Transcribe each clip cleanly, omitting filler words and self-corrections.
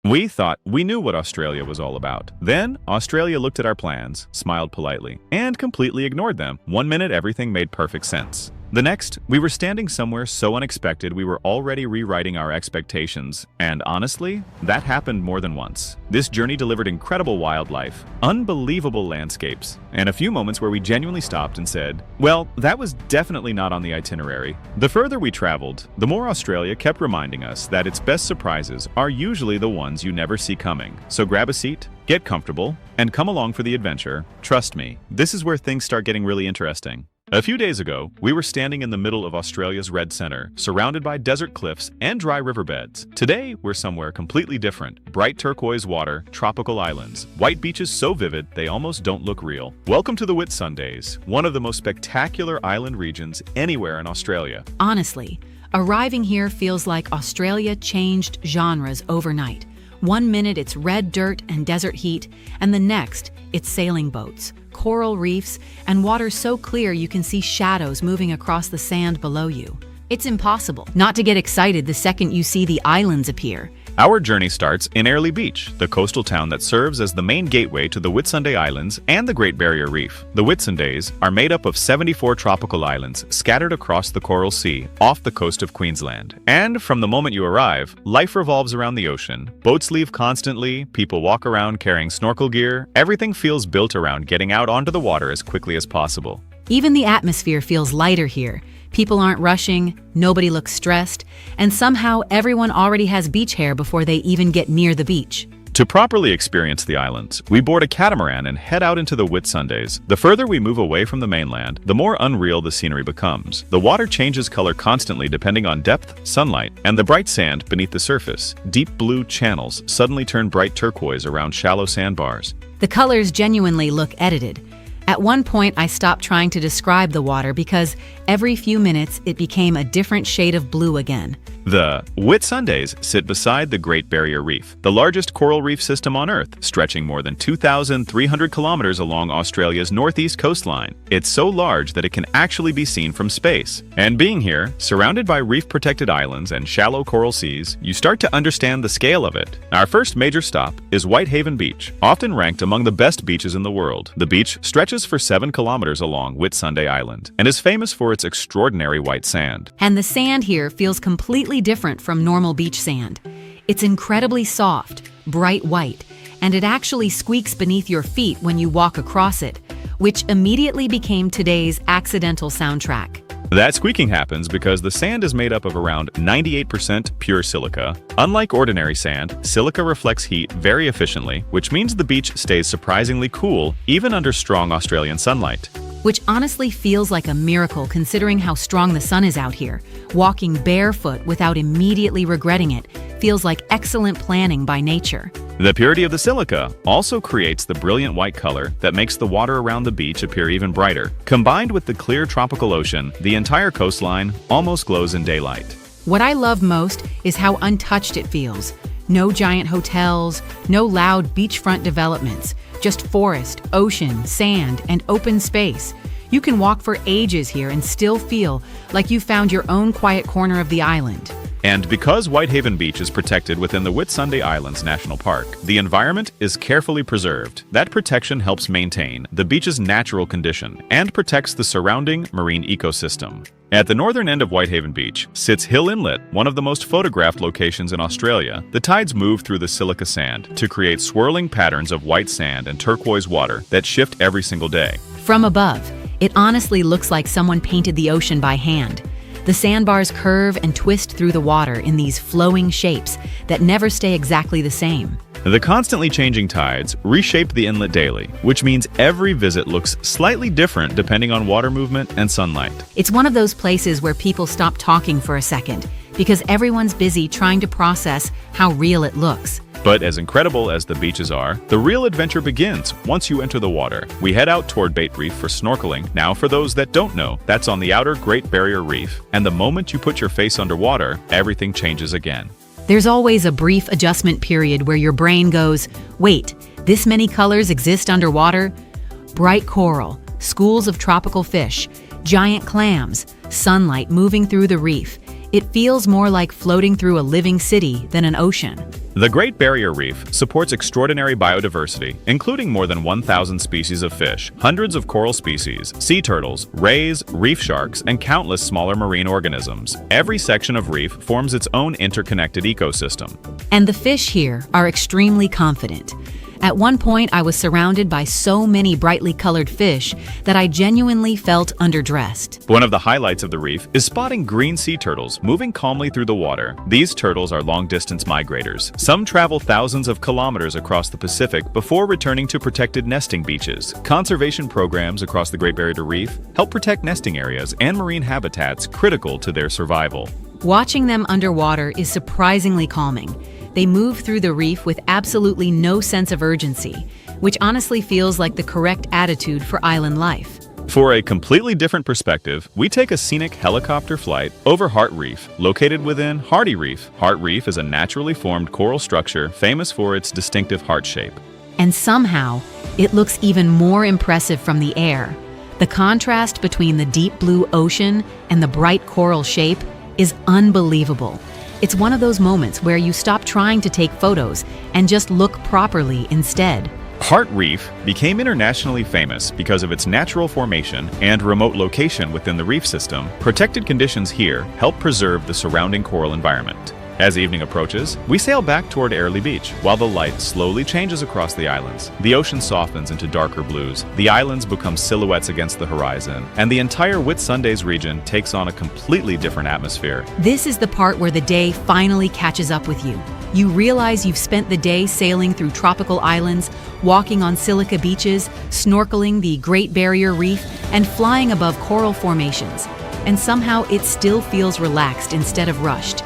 We thought we knew what Australia was all about. Then, Australia looked at our plans, smiled politely, and completely ignored them. One minute, everything made perfect sense. The next, we were standing somewhere so unexpected we were already rewriting our expectations, and honestly, that happened more than once. This journey delivered incredible wildlife, unbelievable landscapes, and a few moments where we genuinely stopped and said, well, that was definitely not on the itinerary. The further we traveled, the more Australia kept reminding us that its best surprises are usually the ones you never see coming. So grab a seat, get comfortable, and come along for the adventure. Trust me, this is where things start getting really interesting. A few days ago, we were standing in the middle of Australia's red centre, surrounded by desert cliffs and dry riverbeds. Today, we're somewhere completely different. Bright turquoise water, tropical islands, white beaches so vivid they almost don't look real. Welcome to the Whitsundays, one of the most spectacular island regions anywhere in Australia. Honestly, arriving here feels like Australia changed genres overnight. One minute it's red dirt and desert heat, and the next it's sailing boats, coral reefs, and water so clear you can see shadows moving across the sand below you. It's impossible not to get excited the second you see the islands appear. Our journey starts in Airlie Beach, the coastal town that serves as the main gateway to the Whitsunday Islands and the Great Barrier Reef. The Whitsundays are made up of 74 tropical islands scattered across the Coral Sea off the coast of Queensland. And from the moment you arrive, life revolves around the ocean. Boats leave constantly, people walk around carrying snorkel gear, everything feels built around getting out onto the water as quickly as possible. Even the atmosphere feels lighter here. People aren't rushing, nobody looks stressed, and somehow everyone already has beach hair before they even get near the beach. To properly experience the islands, we board a catamaran and head out into the Whitsundays. The further we move away from the mainland, the more unreal the scenery becomes. The water changes color constantly depending on depth, sunlight, and the bright sand beneath the surface. Deep blue channels suddenly turn bright turquoise around shallow sandbars. The colors genuinely look edited. At one point, I stopped trying to describe the water because every few minutes it became a different shade of blue again. The Whitsundays sit beside the Great Barrier Reef, the largest coral reef system on Earth, stretching more than 2,300 kilometers along Australia's northeast coastline. It's so large that it can actually be seen from space. And being here, surrounded by reef-protected islands and shallow coral seas, you start to understand the scale of it. Our first major stop is Whitehaven Beach, often ranked among the best beaches in the world. The beach stretches for 7 kilometers along Whitsunday Island and is famous for its extraordinary white sand. And the sand here feels completely different from normal beach sand. It's incredibly soft, bright white, and it actually squeaks beneath your feet when you walk across it, which immediately became today's accidental soundtrack. That squeaking happens because the sand is made up of around 98% pure silica. Unlike ordinary sand, silica reflects heat very efficiently, which means the beach stays surprisingly cool even under strong Australian sunlight. Which honestly feels like a miracle considering how strong the sun is out here. Walking barefoot without immediately regretting it feels like excellent planning by nature. The purity of the silica also creates the brilliant white color that makes the water around the beach appear even brighter. Combined with the clear tropical ocean, the entire coastline almost glows in daylight. What I love most is how untouched it feels. No giant hotels, no loud beachfront developments, just forest, ocean, sand, and open space. You can walk for ages here and still feel like you found your own quiet corner of the island. And because Whitehaven Beach is protected within the Whitsunday Islands National Park, the environment is carefully preserved. That protection helps maintain the beach's natural condition and protects the surrounding marine ecosystem. At the northern end of Whitehaven Beach sits Hill Inlet, one of the most photographed locations in Australia. The tides move through the silica sand to create swirling patterns of white sand and turquoise water that shift every single day. From above, it honestly looks like someone painted the ocean by hand. The sandbars curve and twist through the water in these flowing shapes that never stay exactly the same. The constantly changing tides reshape the inlet daily, which means every visit looks slightly different depending on water movement and sunlight. It's one of those places where people stop talking for a second because everyone's busy trying to process how real it looks. But as incredible as the beaches are, the real adventure begins once you enter the water. We head out toward Bait Reef for snorkeling. Now, for those that don't know, that's on the outer Great Barrier Reef, and the moment you put your face underwater, everything changes again. There's always a brief adjustment period where your brain goes, wait, this many colors exist underwater? Bright coral, schools of tropical fish, giant clams, sunlight moving through the reef. It feels more like floating through a living city than an ocean. The Great Barrier Reef supports extraordinary biodiversity, including more than 1,000 species of fish, hundreds of coral species, sea turtles, rays, reef sharks, and countless smaller marine organisms. Every section of reef forms its own interconnected ecosystem. And the fish here are extremely confident. At one point, I was surrounded by so many brightly colored fish that I genuinely felt underdressed. One of the highlights of the reef is spotting green sea turtles moving calmly through the water. These turtles are long-distance migrators. Some travel thousands of kilometers across the Pacific before returning to protected nesting beaches. Conservation programs across the Great Barrier Reef help protect nesting areas and marine habitats critical to their survival. Watching them underwater is surprisingly calming. They move through the reef with absolutely no sense of urgency, which honestly feels like the correct attitude for island life. For a completely different perspective, we take a scenic helicopter flight over Hart Reef, located within Hardy Reef. Hart Reef is a naturally formed coral structure famous for its distinctive heart shape. And somehow, it looks even more impressive from the air. The contrast between the deep blue ocean and the bright coral shape is unbelievable. It's one of those moments where you stop trying to take photos and just look properly instead. Hart Reef became internationally famous because of its natural formation and remote location within the reef system. Protected conditions here help preserve the surrounding coral environment. As evening approaches, we sail back toward Airlie Beach while the light slowly changes across the islands. The ocean softens into darker blues, the islands become silhouettes against the horizon, and the entire Whitsundays region takes on a completely different atmosphere. This is the part where the day finally catches up with you. You realize you've spent the day sailing through tropical islands, walking on silica beaches, snorkeling the Great Barrier Reef, and flying above coral formations. And somehow it still feels relaxed instead of rushed.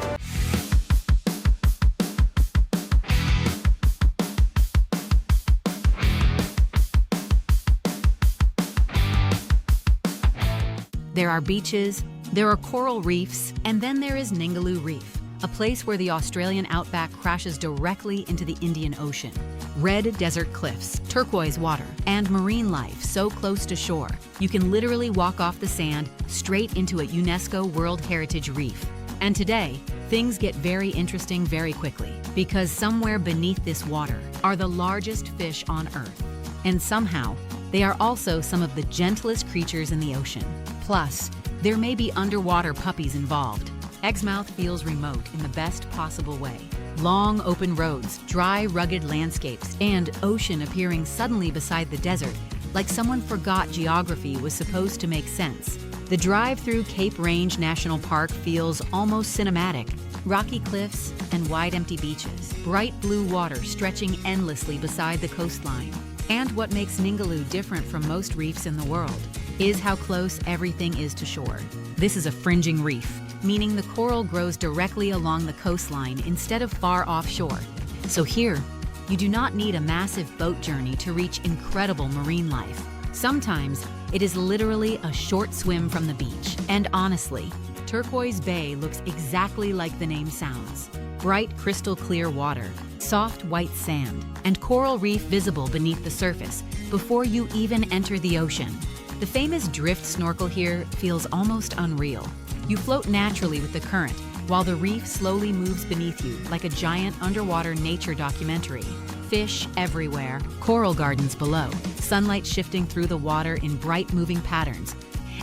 There are beaches, there are coral reefs, and then there is Ningaloo Reef, a place where the Australian outback crashes directly into the Indian Ocean. Red desert cliffs, turquoise water, and marine life so close to shore, you can literally walk off the sand straight into a UNESCO World Heritage Reef. And today, things get very interesting very quickly, because somewhere beneath this water are the largest fish on Earth. And somehow, they are also some of the gentlest creatures in the ocean. Plus, there may be underwater puppies involved. Exmouth feels remote in the best possible way. Long open roads, dry rugged landscapes, and ocean appearing suddenly beside the desert, like someone forgot geography was supposed to make sense. The drive through Cape Range National Park feels almost cinematic. Rocky cliffs and wide empty beaches, bright blue water stretching endlessly beside the coastline. And what makes Ningaloo different from most reefs in the world is how close everything is to shore. This is a fringing reef, meaning the coral grows directly along the coastline instead of far offshore. So here, you do not need a massive boat journey to reach incredible marine life. Sometimes, it is literally a short swim from the beach. And honestly, Turquoise Bay looks exactly like the name sounds. Bright, crystal clear water, soft white sand, and coral reef visible beneath the surface before you even enter the ocean. The famous drift snorkel here feels almost unreal. You float naturally with the current, while the reef slowly moves beneath you like a giant underwater nature documentary. Fish everywhere, coral gardens below, sunlight shifting through the water in bright moving patterns.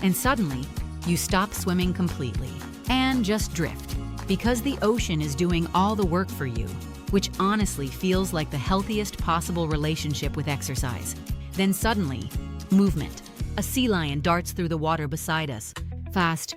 And suddenly, you stop swimming completely and just drift, because the ocean is doing all the work for you, which honestly feels like the healthiest possible relationship with exercise. Then suddenly, movement. A sea lion darts through the water beside us, fast,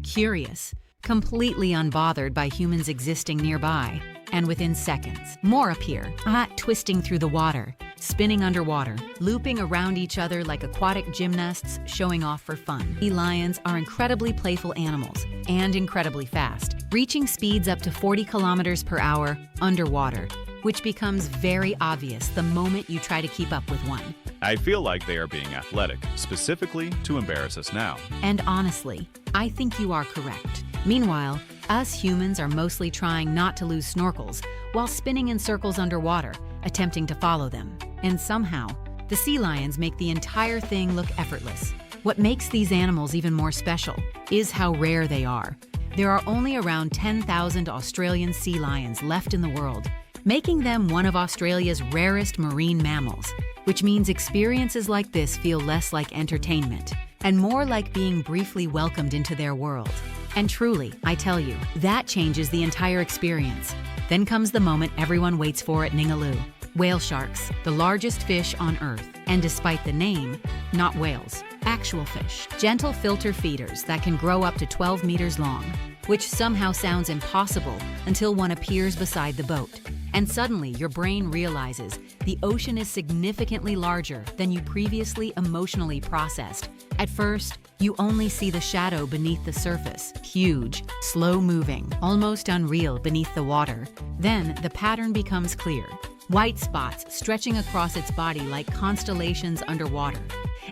curious, completely unbothered by humans existing nearby. And within seconds, more appear, twisting through the water, spinning underwater, looping around each other like aquatic gymnasts showing off for fun. Sea lions are incredibly playful animals and incredibly fast, reaching speeds up to 40 kilometers per hour underwater, which becomes very obvious the moment you try to keep up with one. I feel like they are being athletic, specifically to embarrass us now. And honestly, I think you are correct. Meanwhile, us humans are mostly trying not to lose snorkels while spinning in circles underwater, attempting to follow them. And somehow, the sea lions make the entire thing look effortless. What makes these animals even more special is how rare they are. There are only around 10,000 Australian sea lions left in the world, making them one of Australia's rarest marine mammals, which means experiences like this feel less like entertainment and more like being briefly welcomed into their world. And truly, I tell you, that changes the entire experience. Then comes the moment everyone waits for at Ningaloo. Whale sharks, the largest fish on Earth, and despite the name, not whales, actual fish. Gentle filter feeders that can grow up to 12 meters long, which somehow sounds impossible until one appears beside the boat. And suddenly your brain realizes the ocean is significantly larger than you previously emotionally processed. At first, you only see the shadow beneath the surface, huge, slow-moving, almost unreal beneath the water. Then the pattern becomes clear. White spots stretching across its body like constellations underwater.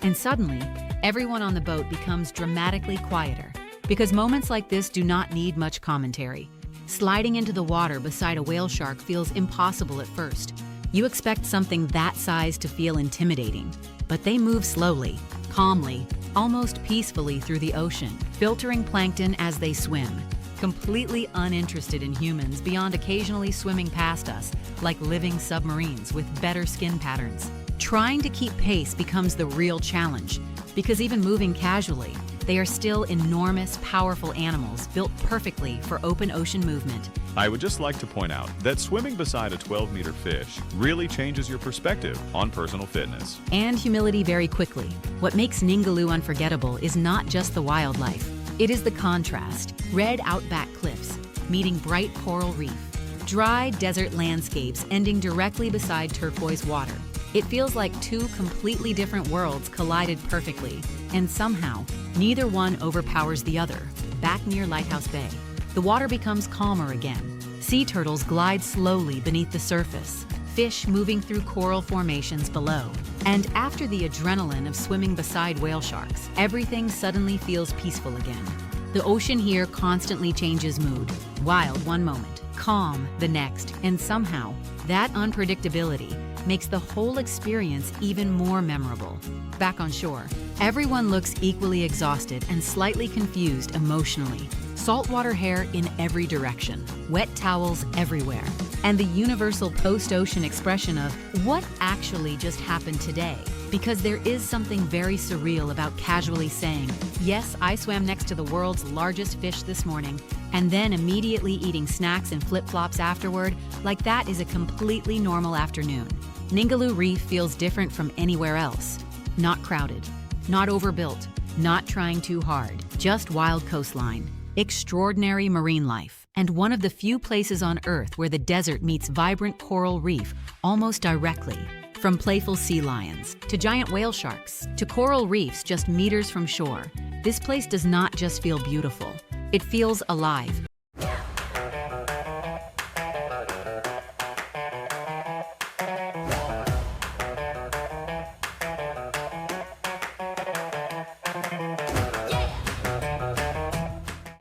And suddenly, everyone on the boat becomes dramatically quieter, because moments like this do not need much commentary. Sliding into the water beside a whale shark feels impossible at first. You expect something that size to feel intimidating, but they move slowly, calmly, almost peacefully through the ocean, filtering plankton as they swim, completely uninterested in humans beyond occasionally swimming past us like living submarines with better skin patterns. Trying to keep pace becomes the real challenge, because even moving casually, they are still enormous, powerful animals built perfectly for open ocean movement. I would just like to point out that swimming beside a 12-meter fish really changes your perspective on personal fitness. And humility very quickly. What makes Ningaloo unforgettable is not just the wildlife. It is the contrast. Red Outback cliffs meeting bright coral reef. Dry desert landscapes ending directly beside turquoise water. It feels like two completely different worlds collided perfectly, and somehow, neither one overpowers the other. Back near Lighthouse Bay, the water becomes calmer again. Sea turtles glide slowly beneath the surface, fish moving through coral formations below. And after the adrenaline of swimming beside whale sharks, everything suddenly feels peaceful again. The ocean here constantly changes mood. Wild one moment, calm the next, and somehow, that unpredictability makes the whole experience even more memorable. Back on shore, everyone looks equally exhausted and slightly confused emotionally. Saltwater hair in every direction, wet towels everywhere, and the universal post-ocean expression of what actually just happened today. Because there is something very surreal about casually saying, yes, I swam next to the world's largest fish this morning, and then immediately eating snacks and flip-flops afterward, like that is a completely normal afternoon. Ningaloo Reef feels different from anywhere else. Not crowded, not overbuilt, not trying too hard, just wild coastline, extraordinary marine life, and one of the few places on Earth where the desert meets vibrant coral reef almost directly. From playful sea lions, to giant whale sharks, to coral reefs just meters from shore, this place does not just feel beautiful, it feels alive.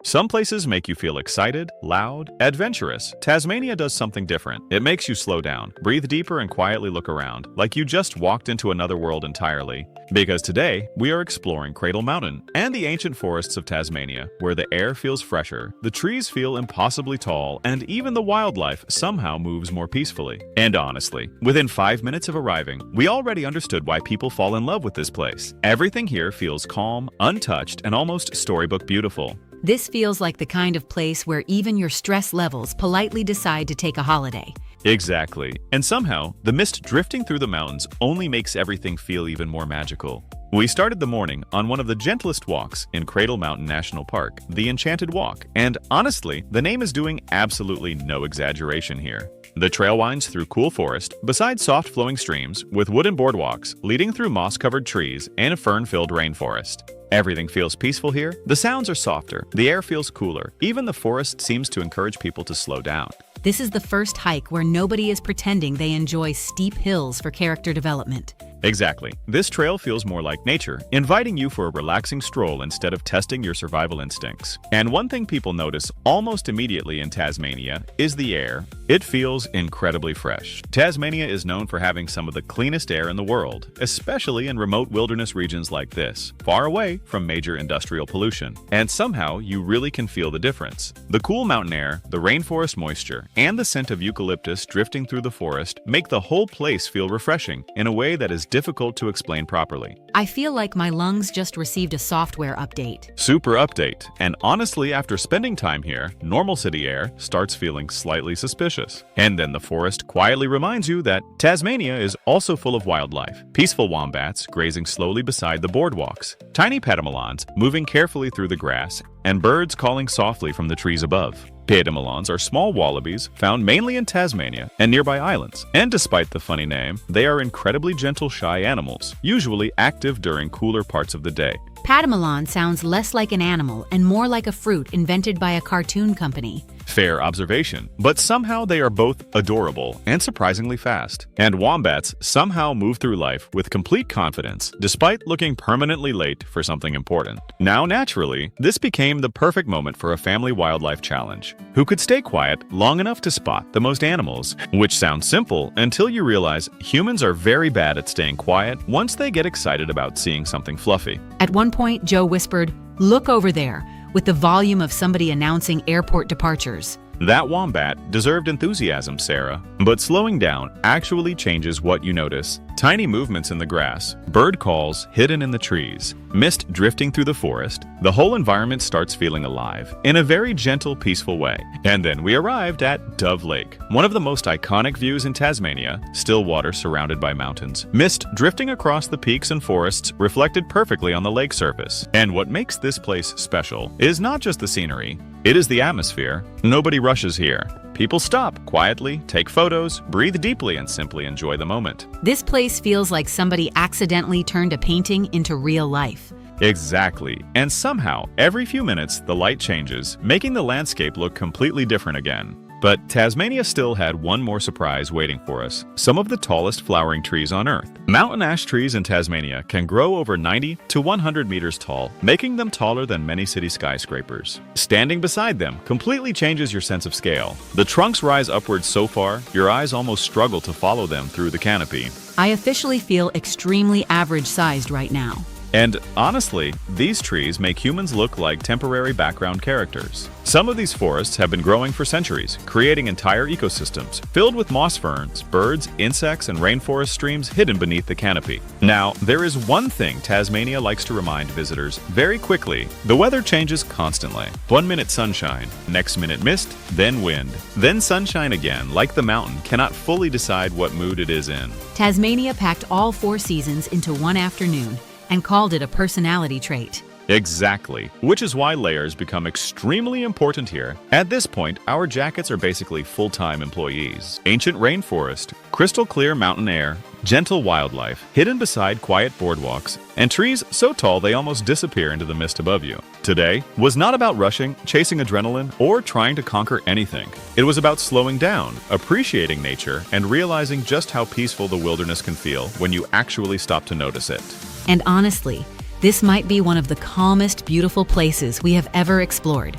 Some places make you feel excited, loud, adventurous. Tasmania does something different. It makes you slow down, breathe deeper, and quietly look around, like you just walked into another world entirely. Because today, we are exploring Cradle Mountain and the ancient forests of Tasmania, where the air feels fresher, the trees feel impossibly tall, and even the wildlife somehow moves more peacefully. And honestly, within 5 minutes of arriving, we already understood why people fall in love with this place. Everything here feels calm, untouched, and almost storybook beautiful. This feels like the kind of place where even your stress levels politely decide to take a holiday. Exactly. And somehow, the mist drifting through the mountains only makes everything feel even more magical. We started the morning on one of the gentlest walks in Cradle Mountain National Park, the Enchanted Walk, and honestly, the name is doing absolutely no exaggeration here. The trail winds through cool forest, beside soft flowing streams, with wooden boardwalks leading through moss-covered trees and a fern-filled rainforest. Everything feels peaceful here, the sounds are softer, the air feels cooler, even the forest seems to encourage people to slow down. This is the first hike where nobody is pretending they enjoy steep hills for character development. Exactly. This trail feels more like nature, inviting you for a relaxing stroll instead of testing your survival instincts. And one thing people notice almost immediately in Tasmania is the air. It feels incredibly fresh. Tasmania is known for having some of the cleanest air in the world, especially in remote wilderness regions like this, far away from major industrial pollution. And somehow you really can feel the difference. The cool mountain air, the rainforest moisture, and the scent of eucalyptus drifting through the forest make the whole place feel refreshing in a way that is difficult to explain properly. I feel like my lungs just received a software update. Super update. And honestly, after spending time here, normal city air starts feeling slightly suspicious. And then the forest quietly reminds you that Tasmania is also full of wildlife. Peaceful wombats grazing slowly beside the boardwalks, tiny petamelons moving carefully through the grass, and birds calling softly from the trees above. Petamelons are small wallabies found mainly in Tasmania and nearby islands. And despite the funny name, they are incredibly gentle, shy animals, usually active during cooler parts of the day. Patamelon sounds less like an animal and more like a fruit invented by a cartoon company. Fair observation, but somehow they are both adorable and surprisingly fast. And wombats somehow move through life with complete confidence, despite looking permanently late for something important. Now, naturally, this became the perfect moment for a family wildlife challenge. Who could stay quiet long enough to spot the most animals? Which sounds simple until you realize humans are very bad at staying quiet once they get excited about seeing something fluffy. At one point, Joe whispered, "Look over there," with the volume of somebody announcing airport departures. That wombat deserved enthusiasm, Sarah. But slowing down actually changes what you notice. Tiny movements in the grass, bird calls hidden in the trees, mist drifting through the forest. The whole environment starts feeling alive in a very gentle, peaceful way. And then we arrived at Dove Lake, one of the most iconic views in Tasmania, still water surrounded by mountains. Mist drifting across the peaks and forests reflected perfectly on the lake surface. And what makes this place special is not just the scenery, it is the atmosphere. Nobody rushes here. People stop quietly, take photos, breathe deeply, and simply enjoy the moment. This place feels like somebody accidentally turned a painting into real life. Exactly. And somehow, every few minutes, the light changes, making the landscape look completely different again. But Tasmania still had one more surprise waiting for us: some of the tallest flowering trees on Earth. Mountain ash trees in Tasmania can grow over 90 to 100 meters tall, making them taller than many city skyscrapers. Standing beside them completely changes your sense of scale. The trunks rise upwards so far, your eyes almost struggle to follow them through the canopy. I officially feel extremely average-sized right now. And honestly, these trees make humans look like temporary background characters. Some of these forests have been growing for centuries, creating entire ecosystems filled with moss ferns, birds, insects, and rainforest streams hidden beneath the canopy. Now, there is one thing Tasmania likes to remind visitors very quickly: the weather changes constantly. 1 minute sunshine, next minute mist, then wind, then sunshine again, like the mountain cannot fully decide what mood it is in. Tasmania packed all 4 seasons into one afternoon and called it a personality trait. Exactly, which is why layers become extremely important here. At this point, our jackets are basically full-time employees. Ancient rainforest, crystal clear mountain air, gentle wildlife, hidden beside quiet boardwalks, and trees so tall they almost disappear into the mist above you. Today was not about rushing, chasing adrenaline, or trying to conquer anything. It was about slowing down, appreciating nature, and realizing just how peaceful the wilderness can feel when you actually stop to notice it. And honestly, this might be one of the calmest, beautiful places we have ever explored.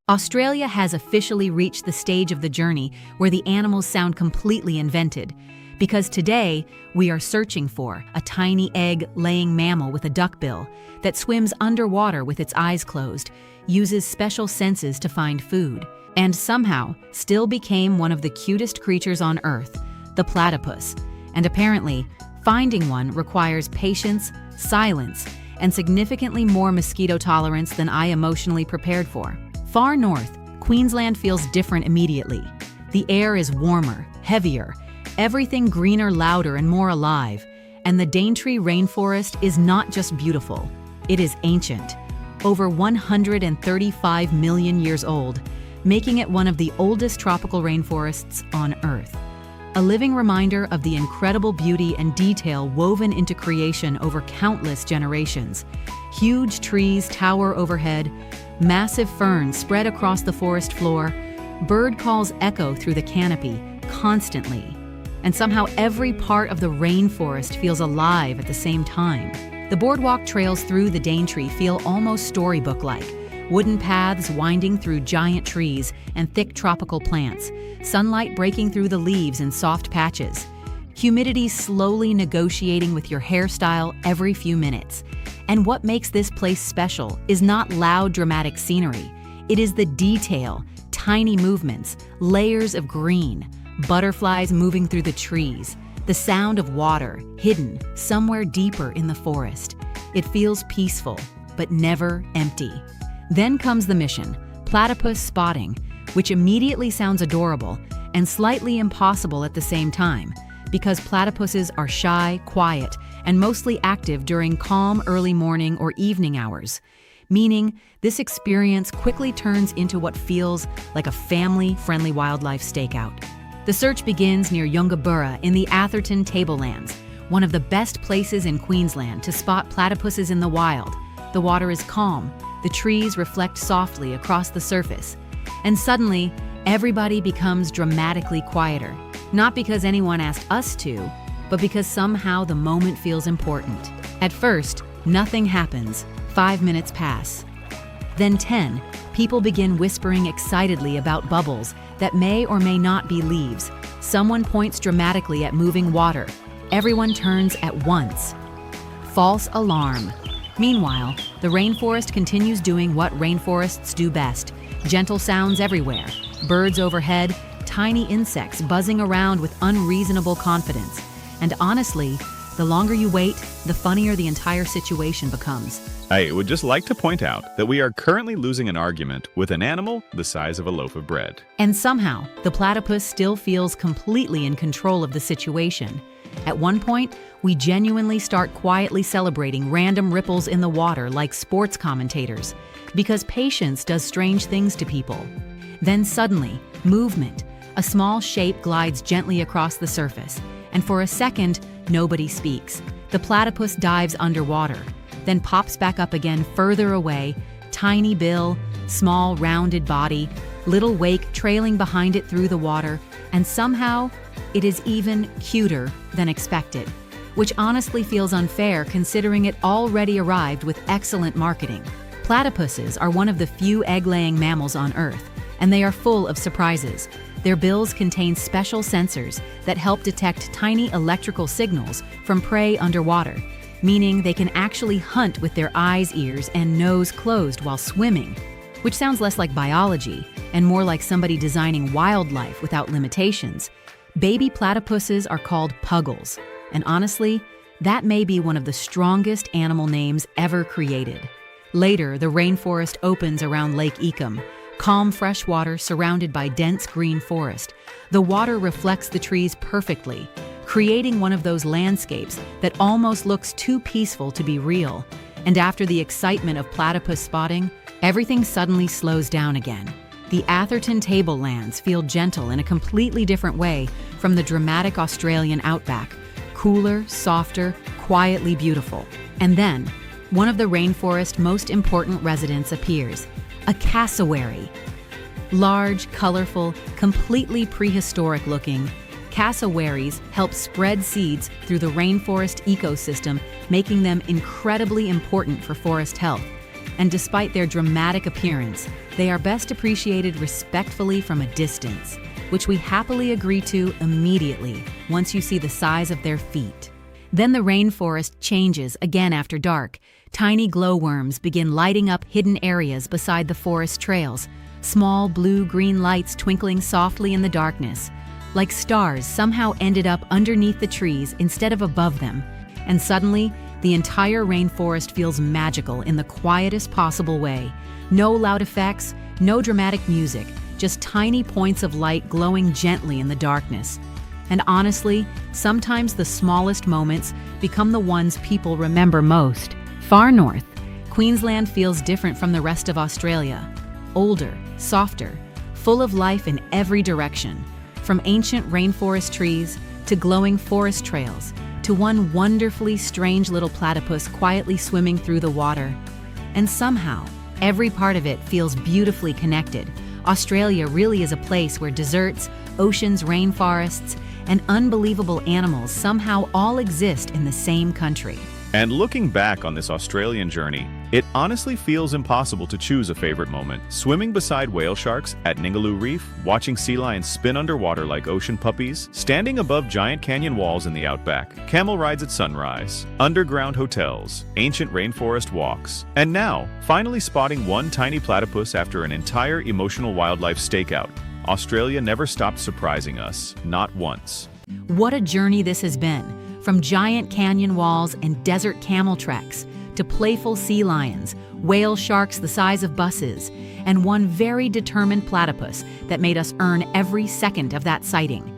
Australia has officially reached the stage of the journey where the animals sound completely invented, because today we are searching for a tiny egg-laying mammal with a duckbill that swims underwater with its eyes closed, uses special senses to find food, and somehow still became one of the cutest creatures on Earth, the platypus. And apparently, finding one requires patience, silence, and significantly more mosquito tolerance than I emotionally prepared for. Far north, Queensland feels different immediately. The air is warmer, heavier, everything greener, louder, and more alive. And the Daintree Rainforest is not just beautiful, it is ancient. Over 135 million years old, making it one of the oldest tropical rainforests on Earth. a living reminder of the incredible beauty and detail woven into creation over countless generations. Huge trees tower overhead, massive ferns spread across the forest floor, bird calls echo through the canopy constantly. And somehow every part of the rainforest feels alive at the same time. The boardwalk trails through the Daintree feel almost storybook-like. Wooden paths winding through giant trees and thick tropical plants, sunlight breaking through the leaves in soft patches. Humidity slowly negotiating with your hairstyle every few minutes. And what makes this place special is not loud, dramatic scenery. It is the detail, tiny movements, layers of green, butterflies moving through the trees, the sound of water hidden somewhere deeper in the forest. It feels peaceful, but never empty. Then comes the mission, platypus spotting, which immediately sounds adorable and slightly impossible at the same time, because platypuses are shy, quiet, and mostly active during calm early morning or evening hours, meaning this experience quickly turns into what feels like a family-friendly wildlife stakeout. The search begins near Yungaburra in the Atherton Tablelands, one of the best places in Queensland to spot platypuses in the wild. The water is calm, the trees reflect softly across the surface, and suddenly, everybody becomes dramatically quieter. Not because anyone asked us to, but because somehow the moment feels important. At first, nothing happens. 5 minutes pass. Then 10, people begin whispering excitedly about bubbles that may or may not be leaves. Someone points dramatically at moving water. Everyone turns at once. False alarm. Meanwhile, the rainforest continues doing what rainforests do best. Gentle sounds everywhere. Birds overhead, tiny insects buzzing around with unreasonable confidence. And honestly, the longer you wait, the funnier the entire situation becomes. I would just like to point out that we are currently losing an argument with an animal the size of a loaf of bread. And somehow, the platypus still feels completely in control of the situation. At one point, we genuinely start quietly celebrating random ripples in the water like sports commentators, because patience does strange things to people. Then suddenly, movement. A small shape glides gently across the surface, and for a second, nobody speaks. The platypus dives underwater, then pops back up again further away, tiny bill, small rounded body, little wake trailing behind it through the water, and somehow, it is even cuter than expected, which honestly feels unfair considering it already arrived with excellent marketing. Platypuses are one of the few egg-laying mammals on Earth, and they are full of surprises. Their bills contain special sensors that help detect tiny electrical signals from prey underwater, meaning they can actually hunt with their eyes, ears, and nose closed while swimming, which sounds less like biology and more like somebody designing wildlife without limitations. Baby platypuses are called puggles, and honestly, that may be one of the strongest animal names ever created. Later, the rainforest opens around Lake Ecom, calm fresh water surrounded by dense green forest. The water reflects the trees perfectly, creating one of those landscapes that almost looks too peaceful to be real. And after the excitement of platypus spotting, everything suddenly slows down again. The Atherton Tablelands feel gentle in a completely different way from the dramatic Australian Outback, cooler, softer, quietly beautiful. And then, one of the rainforest's most important residents appears, a cassowary. Large, colorful, completely prehistoric looking, cassowaries help spread seeds through the rainforest ecosystem, making them incredibly important for forest health. And despite their dramatic appearance, they are best appreciated respectfully from a distance, which we happily agree to immediately once you see the size of their feet. Then the rainforest changes again after dark. Tiny glowworms begin lighting up hidden areas beside the forest trails, small blue-green lights twinkling softly in the darkness, like stars somehow ended up underneath the trees instead of above them. And suddenly, the entire rainforest feels magical in the quietest possible way. No loud effects, no dramatic music, just tiny points of light glowing gently in the darkness. And honestly, sometimes the smallest moments become the ones people remember most. Far north, Queensland feels different from the rest of Australia. Older, softer, full of life in every direction. From ancient rainforest trees to glowing forest trails to one wonderfully strange little platypus quietly swimming through the water. And somehow, every part of it feels beautifully connected. Australia really is a place where deserts, oceans, rainforests, and unbelievable animals somehow all exist in the same country. And looking back on this Australian journey, it honestly feels impossible to choose a favorite moment. Swimming beside whale sharks at Ningaloo Reef, watching sea lions spin underwater like ocean puppies, standing above giant canyon walls in the Outback, camel rides at sunrise, underground hotels, ancient rainforest walks, and now, finally spotting one tiny platypus after an entire emotional wildlife stakeout. Australia never stopped surprising us, not once. What a journey this has been, from giant canyon walls and desert camel treks to playful sea lions, whale sharks the size of buses, and one very determined platypus that made us earn every second of that sighting.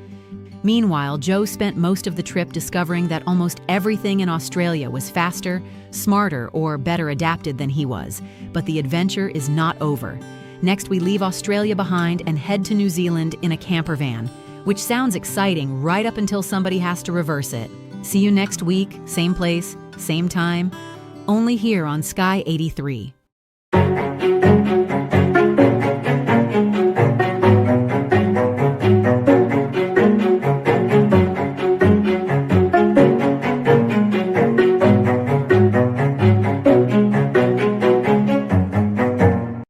Meanwhile, Joe spent most of the trip discovering that almost everything in Australia was faster, smarter, or better adapted than he was. But the adventure is not over. Next, we leave Australia behind and head to New Zealand in a camper van, which sounds exciting right up until somebody has to reverse it. See you next week, same place, same time, only here on Sky 83.